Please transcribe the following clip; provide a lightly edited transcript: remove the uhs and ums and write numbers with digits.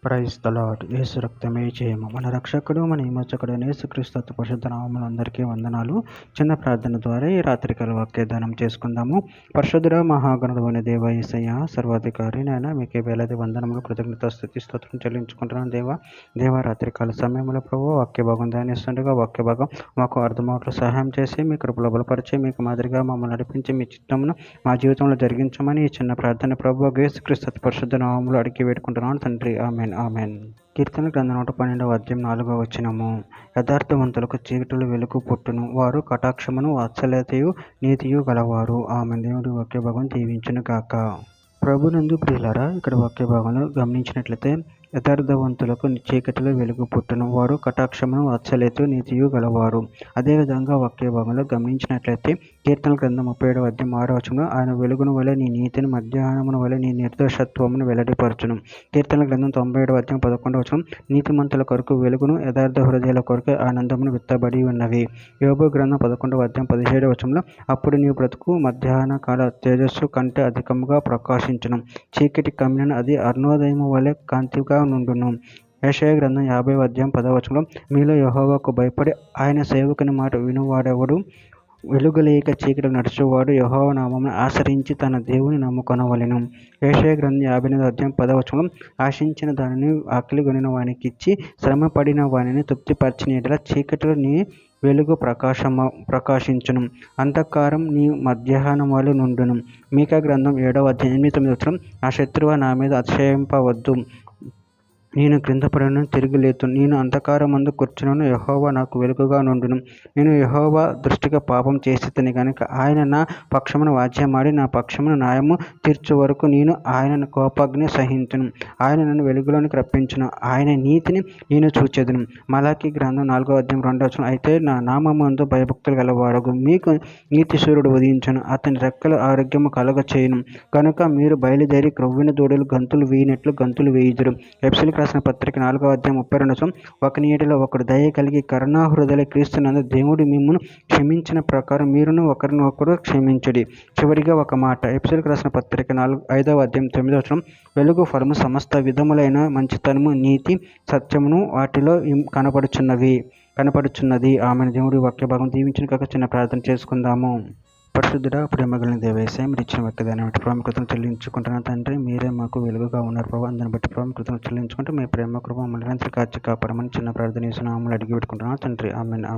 Praise the lord. యేసు రక్తమే జయము. మన రక్షకుడు మన విమోచకుడు యేసుక్రీస్తు అతి పరిశుద్ధ నామములో అందరికీ వందనాలు. చిన్న ప్రార్థన ద్వారా ఈ రాత్రికాల వాక్యదానం చేసుకుందాము. పరిశుద్ధుడ మహాగణుడైన దేవ యేసయ్య సర్వాధికారి నాయన మీకే వేలాది వందనములు కృతజ్ఞత స్తుతి స్తోత్రం చెల్లించుకుంటున్నాను దేవ రాత్రికాల సమయంలో ప్రభు వాక్య భాగం ధ్యానిస్తుండగా వాక్య భాగం మాకు అర్థమవుట్లు సహాయం చేసి మీ కృపలో బలపరిచి మీకు మాదిరిగా మమ్మల్ని నడిపించి మీ చిత్తమును మా జీవితంలో జరిగించమని ఈ చిన్న ప్రార్థన ప్రభు యేసుక్రీస్తు అతి పరిశుద్ధ నామములో అడిగి వేడుకుంటున్నాను తండ్రి. ఆమెన్. కీర్తన గ్రంథం 112వ అధ్యాయం 4వ వచనము. యథార్థవంతులకు చీకటిలో వెలుగు పుట్టును, వారు కటాక్షమును వాత్సల్యతయు నీతియు గలవారు. ఆమెన్. దేవుడి వాక్య భాగం దీవించును గాక. ప్రభునందు ప్రియులారా, ఇక్కడ వాక్య భాగంలో గమనించినట్లయితే యథార్థవంతులకు చీకటిలో వెలుగు పుట్టును, వారు కటాక్షమును వాత్సల్యతు నీతియు గలవారు. అదేవిధంగా వాక్య భాగంలో గమనించినట్లయితే కీర్తన గ్రంథం 37వ అధ్యాయం 6వ వచనంలో ఆయన వెలుగును వలె నీ నీతిని మధ్యాహ్నమును వలె నీ నిర్దోషత్వమును వెల్లడిపరచును. కీర్తన గ్రంథం 97వ అధ్యాయం 11వ వచనం నీతిమంతుల కొరకు వెలుగును యథార్థ హృదయాల కొరకు ఆనందమును విత్తబడి ఉన్నవి. యోబు గ్రంథం 11వ అధ్యాయం 17వ వచనంలో అప్పుడు నీ బ్రతుకు మధ్యాహ్న కాల తేజస్సు కంటే అధికముగా ప్రకాశించును, చీకటి కమ్మినను అది అరుణోదయము వలె కాంతిగా నుండును. యెషయా గ్రంథం 50వ అధ్యాయం 10వ వచనంలో మీలో యెహోవాకు భయపడి ఆయన సేవకుని మాట వినువాడెవడు? వెలుగులేక చీకటి నడుచువాడు యెహోవా నామమును ఆశ్రయించి తన దేవుని నమ్ముకొనవలెను. యెషయా గ్రంథం 58వ అధ్యాయం 10వ వచనం ఆశించిన దానిని ఆకలిగొనిన వానికి ఇచ్చి శ్రమ పడిన వానిని తృప్తిపరిచిన యెడల చీకటిలో నీ వెలుగు ప్రకాశించును, అంధకారం నీ మధ్యాహ్నం వలె నుండును. మీకా గ్రంథం 7వ అధ్యాయం 8-9 వచనం నా శత్రువు నా మీద అతిశయింపవద్దు, నేను క్రింద పడిన తిరిగి లేతును, నేను అంధకారమందు కూర్చున్నాను, యెహోవా నాకు వెలుగుగా నుండును. నేను యెహోవా దృష్టికి పాపం చేసేదని కనుక ఆయన నా పక్షమును వాద్యమాడి నా పక్షమును న్యాయము తీర్చు వరకు నేను ఆయన కోపాగ్ని సహించును. ఆయన నన్ను వెలుగులోనికి రప్పించును, ఆయన నీతిని నేను చూచెదను. మలాకి గ్రంథం 4వ అధ్యాయం 2వ వచనం అయితే నా నామమందు భయభక్తులు గలవారగు మీకు నీతి సూర్యుడు ఉదయించును, అతని రెక్కల ఆరోగ్యము కలుగ చేయును. కనుక మీరు బయలుదేరి క్రొవ్విన దూడలు గంతులు వేయినట్లు గంతులు వేయుదురు. ఎఫెసీయులకు రాసిన పత్రిక 4వ అధ్యాయం 32వ వచనం ఒకని ఎడల ఒకడు దయ కలిగి కరుణాహృదయులై క్రీస్తునందు దేవుడు మిమ్మును క్షమించిన ప్రకారం మీరును ఒకరినొకరు క్షమించుడి. చివరిగా ఒక మాట, ఎఫెసీయులకు రాసిన పత్రిక 5వ అధ్యాయం 9వ వచనం వెలుగు ఫలము సమస్త విధములైన మంచితనము నీతి సత్యమును వాటిలో కనపడుచున్నది. ఆమె. దేవుడి వాక్య భాగం దీవించిన కాక చిన్న ప్రార్థన చేసుకుందాము. పరిశుద్ధుడా ప్రేమగలిగిన దేవేశం మీరు ఇచ్చిన వాక్యదాన్ని బట్టి ప్రాముఖ్యతను చెల్లించుకుంటున్నాను తండ్రి. మీరే మాకు వెలుగుగా ఉన్నారు ప్రభావ, దాన్ని బట్టి ప్రాముఖ్యతను చెల్లించుకుంటూ మీ ప్రేమ కృప మమ్మల్ని కాచి కాపాడమని చిన్న ప్రార్థన చేసిన అడిగి పెట్టుకుంటున్నాను తండ్రి. ఆమెన్.